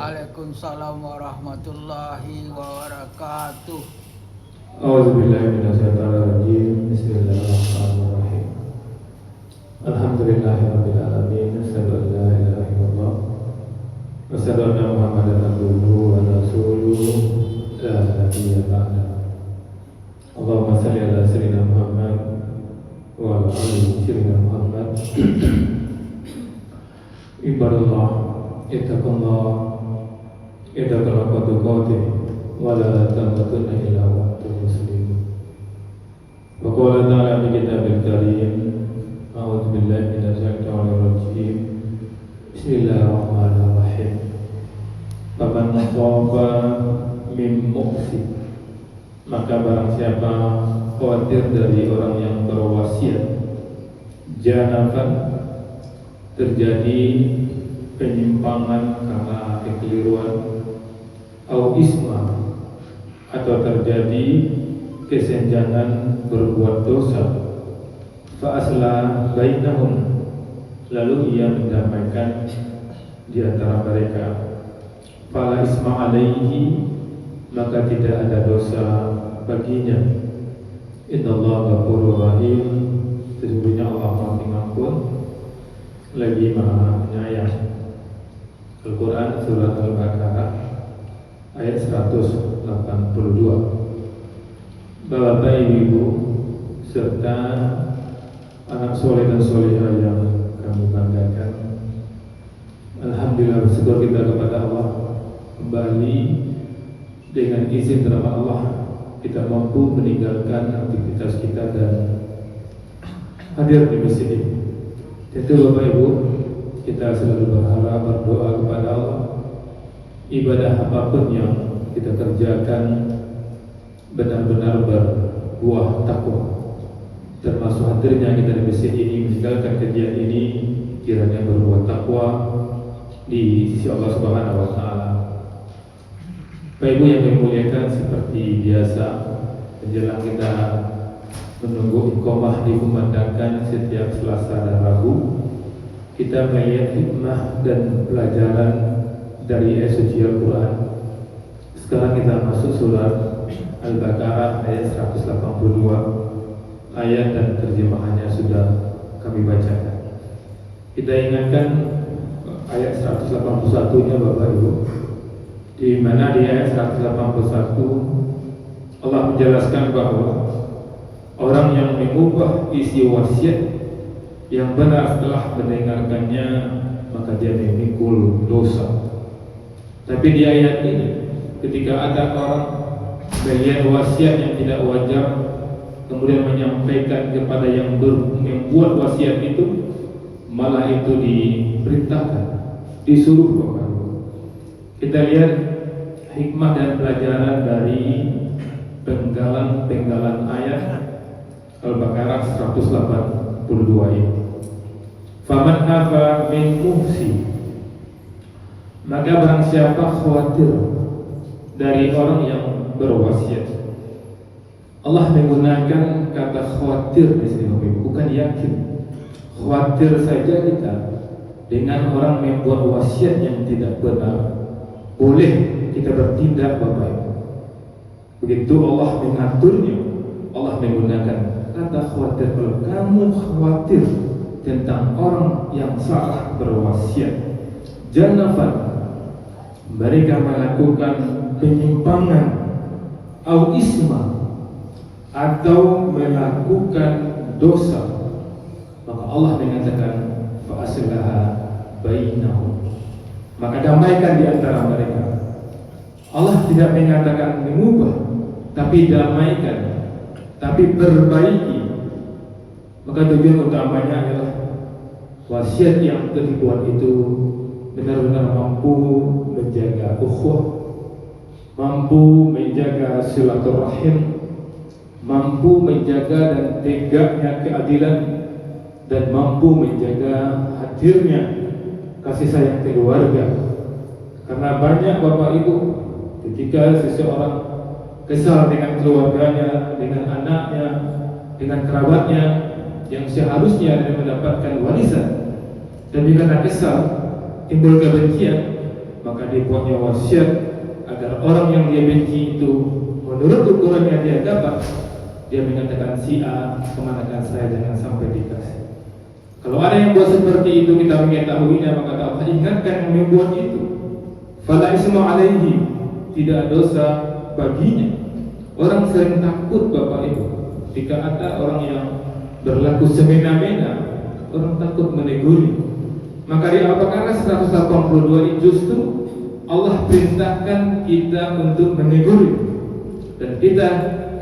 Waalaikumsalam warahmatullahi wabarakatuh. A'udzubillahi minasyaitonirrajim. Bismillahirrahmanirrahim. Alhamdulillahirabbil alamin. Asyhadu an la ilaha illallah wa asyhadu anna Muhammadan abduhu wa rasuluhu la nabiyya ba'da. Allahumma shalli ala sayyidina Muhammad wa ala ali sayyidina Muhammad. Ibadallah, ittaqullah haqqa tuqatih wa la tamutunna illa wa antum muslimun. Wa qala ta'ala fi kitabil karim, a'udzu billahi minasyaitonir rajim. Bismillahirrahmanirrahim. Faman khafa min muqsid, maka barang siapa khawatir dari orang yang berwasiat, janafan, terjadi penyimpangan karena kekeliruan, au isma, atau terjadi kesenjangan berbuat dosa, fa aslah bainahum, lalu ia mendamaikan di antara mereka, fala isma alaihi, maka tidak ada dosa baginya. Innallaha ghafurur rahim, sesungguhnya Allah Maha Pengampun lagi Maha Penyayang. Al-Quran Surat Al-Baqarah ayat 182. Bapak Ibu serta anak soleh dan solehah yang kami banggakan, alhamdulillah bersyukur kita kepada Allah, kembali dengan izin rahmat Allah kita mampu meninggalkan aktivitas kita dan hadir di masjid ini. Tentu Bapak Ibu, kita selalu berharap, berdoa kepada Allah, ibadah apapun yang kita kerjakan benar-benar berbuah takwa, termasuk hadirnya kita di masjid ini, meninggalkan kegiatan ini kiranya berbuah takwa di sisi Allah Subhanahu wa Ta'ala. Bapak Ibu yang dimuliakan, seperti biasa menjelang kita menunggu iqamah dikumandangkan setiap Selasa dan Rabu, kita melihat hikmah dan pelajaran dari ayat suci Al-Quran. Sekarang kita masuk surat Al-Baqarah ayat 182. Ayat dan terjemahannya sudah kami bacakan. Kita ingatkan ayat 181-nya Bapak Ibu, di mana di ayat 181 Allah menjelaskan bahwa orang yang mengubah isi wasiat yang benar setelah mendengarkannya, maka dia memikul dosa. Tapi di ayat ini, ketika ada orang melihat wasiat yang tidak wajar, kemudian menyampaikan kepada yang membuat wasiat itu, malah itu diperintahkan, disuruh Bapak. Kita lihat hikmah dan pelajaran dari penggalan ayat Al-Baqarah 182 ini. Faman hafa min muhsi, maka barang siapa khawatir dari orang yang berwasiat. Allah menggunakan kata khawatir di sini, bukan yakin. Khawatir saja kita dengan orang membuat wasiat yang tidak benar, boleh kita bertindak Bapak Ibu. Begitu Allah mengaturnya, Allah menggunakan kata khawatir. Kalau kamu khawatir tentang orang yang salah berwasiat, janafan, mereka melakukan penyimpangan, au isma, atau melakukan dosa, maka Allah mengatakan fa aslaha bainahum, maka damaikan di antara mereka. Allah tidak mengatakan mengubah, tapi damaikan, tapi perbaiki. Maka tujuan utamanya adalah wasiat yang dibuat itu benar-benar mampu menjaga ukhuwah, mampu menjaga silaturahim, mampu menjaga dan tegaknya keadilan, dan mampu menjaga hadirnya kasih sayang keluarga. Karena banyak Bapak Ibu, ketika seseorang kesal dengan keluarganya, dengan anaknya, dengan kerabatnya yang seharusnya dia mendapatkan warisan, dan karena kesal timbul kebencian, maka dibuatnya wasiat agar orang yang dia benci itu menurut ukuran yang dia dapat, dia mengatakan si A kemanakan saya jangan sampai dikasih. Kalau ada yang buat seperti itu, kita mengetahuinya, maka Allah ingatkan yang membuat itu. Fala isma alaihi, tidak dosa baginya. Orang sering takut Bapak Ibu, jika ada orang yang berlaku semena-mena, orang takut meneguri. Maka di Al-Baqarah 182 justru Allah perintahkan kita untuk menegur. Dan kita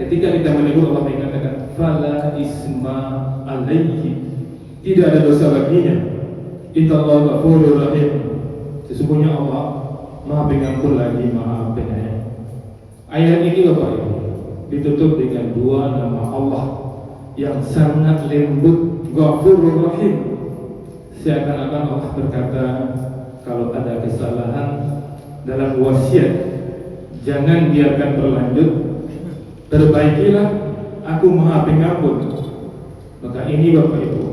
ketika kita menegur, Allah mengatakan fala isma alaihi, tidak ada dosa baginya. Innallaha ghafurur rahim, sesungguhnya Allah Maha Pengampun lagi Maha Penyayang. Ayat ini Bapak Ibu ditutup dengan dua nama Allah yang sangat lembut, Ghafurur Rahim. Seakan-akan Allah berkata, kalau ada kesalahan dalam wasiat, jangan biarkan berlanjut, perbaikilah, aku Maha Pengampun. Maka ini Bapak Ibu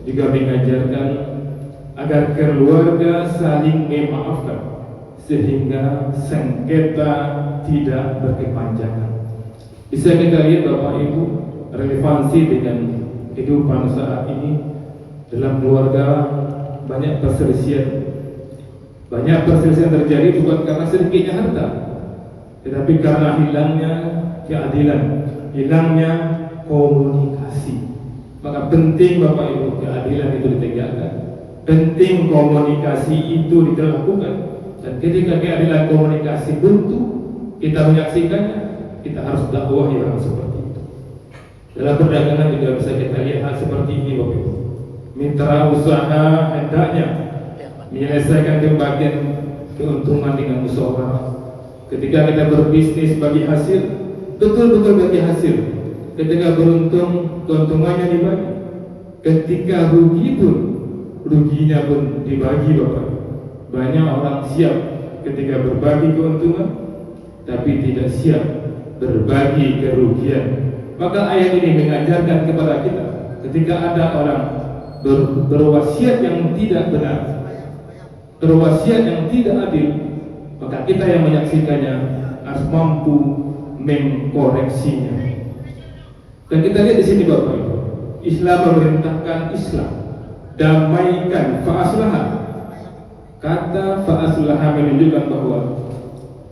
juga mengajarkan agar keluarga saling memaafkan sehingga sengketa tidak berkepanjangan. Bisa kita lihat Bapak Ibu relevansi dengan kehidupan saat ini. Dalam keluarga banyak perselisihan. Banyak perselisihan terjadi bukan karena sedikitnya harta, tetapi karena hilangnya keadilan, hilangnya komunikasi. Maka penting Bapak Ibu keadilan itu ditegakkan, penting komunikasi itu dilakukan. Dan ketika keadilan komunikasi buntu, kita menyaksikannya, kita harus dakwahi orang seperti itu. Dalam perdagangan juga bisa kita lihat hal seperti ini Bapak Ibu. Mitra usaha hendaknya menyelesaikan pembagian keuntungan dengan musyawarah. Ketika kita berbisnis bagi hasil, betul-betul bagi hasil. Ketika beruntung, keuntungannya dibagi. Ketika rugi pun, ruginya pun dibagi Bapak. Banyak orang siap ketika berbagi keuntungan, tapi tidak siap berbagi kerugian. Maka ayat ini mengajarkan kepada kita, ketika ada orang berwasiat yang tidak benar, berwasiat yang tidak adil, maka kita yang menyaksikannya harus mampu mengkoreksinya. Dan kita lihat di sini Bapak Ibu, Islam memerintahkan Islam damaikan, fa'aslaha. Kata fa'aslaha menunjukkan bahwa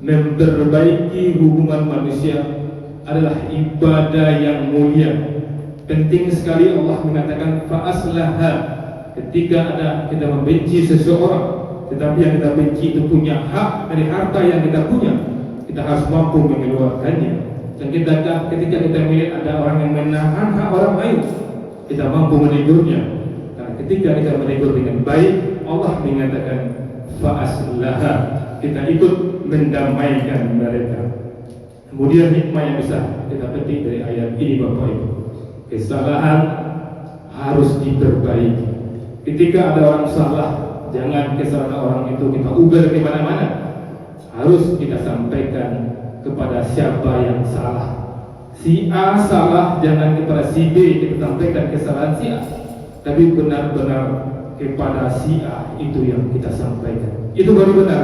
memperbaiki hubungan manusia adalah ibadah yang mulia. Penting sekali Allah mengatakan fa'aslaha. Ketika ada kita membenci seseorang, tetapi yang kita benci itu punya hak dari harta yang kita punya, kita harus mampu mengeluarkannya. Dan ketika kita melihat ada orang yang menahan hak orang lain, kita mampu menegurnya. Karena ketika kita menegur dengan baik, Allah mengatakan fa'aslaha, kita ikut mendamaikan mereka. Kemudian hikmah yang bisa kita petik dari ayat ini Bapak Ibu, kesalahan harus diperbaiki. Ketika ada orang salah, jangan kesalahan orang itu kita uber ke mana-mana. Harus kita sampaikan kepada siapa yang salah. Si A salah, jangan kepada si B kita sampaikan kesalahan si A, tapi benar-benar kepada si A itu yang kita sampaikan. Itu baru benar,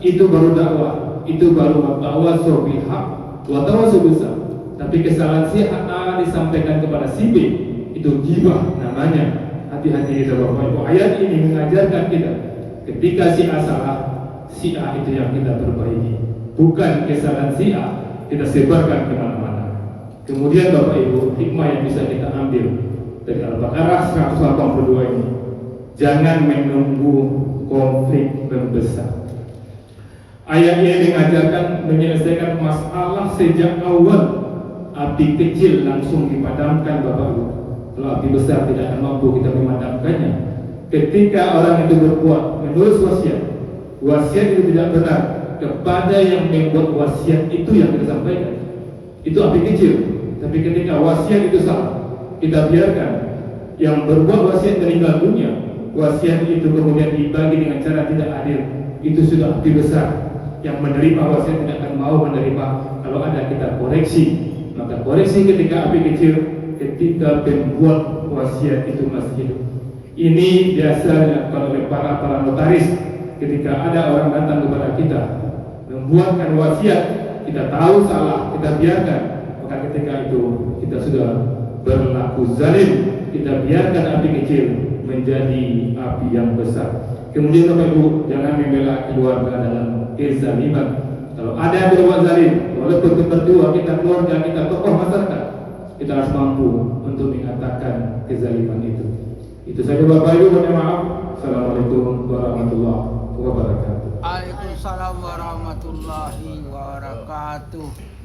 itu baru dakwah, itu baru tawasul bil haq wa tawasul bis sabr. Tapi kesalahan si A disampaikan kepada si B, itu ghibah namanya. Hati-hati kita Bapak Ibu. Ayat ini mengajarkan kita, ketika si A salah, si A itu yang kita perbaiki, bukan kesalahan si A kita sebarkan kemana-mana. Kemudian Bapak Ibu, hikmah yang bisa kita ambil dari Al-Baqarah 182 ini, jangan menunggu konflik membesar. Ayat ini mengajarkan menyelesaikan masalah sejak awal. Api kecil langsung dipadamkan Bapak Ibu. Kalau api besar tidak akan mampu kita memadamkannya. Ketika orang itu berbuat menurut wasiat, wasiat itu tidak benar, kepada yang membuat wasiat itu yang kita sampaikan, itu api kecil. Tapi ketika wasiat itu salah, kita biarkan yang berbuat wasiat meninggal dunia, wasiat itu kemudian dibagi dengan cara tidak adil, itu sudah api besar. Yang menerima wasiat tidak akan mau menerima. Kalau ada kita koreksi, maka koreksi ketika api kecil, ketika pembuat wasiat itu masih hidup. Ini biasa dilakukan oleh para notaris ketika ada orang datang kepada kita membuatkan wasiat, kita tahu salah, kita biarkan, maka ketika itu kita sudah berlaku zalim. Kita biarkan api kecil menjadi api yang besar. Kemudian Bapak Ibu, jangan membela keluarga dalam kezaliman. Kalau ada yang berbuat zalim, walaupun kita berdua, kita keluarga, kita tokoh masyarakat, kita harus mampu untuk mengatakan kezaliman itu. Itu saja Bapak Ibu, mohon maaf. Assalamualaikum warahmatullahi wabarakatuh. Waalaikumsalam warahmatullahi wabarakatuh.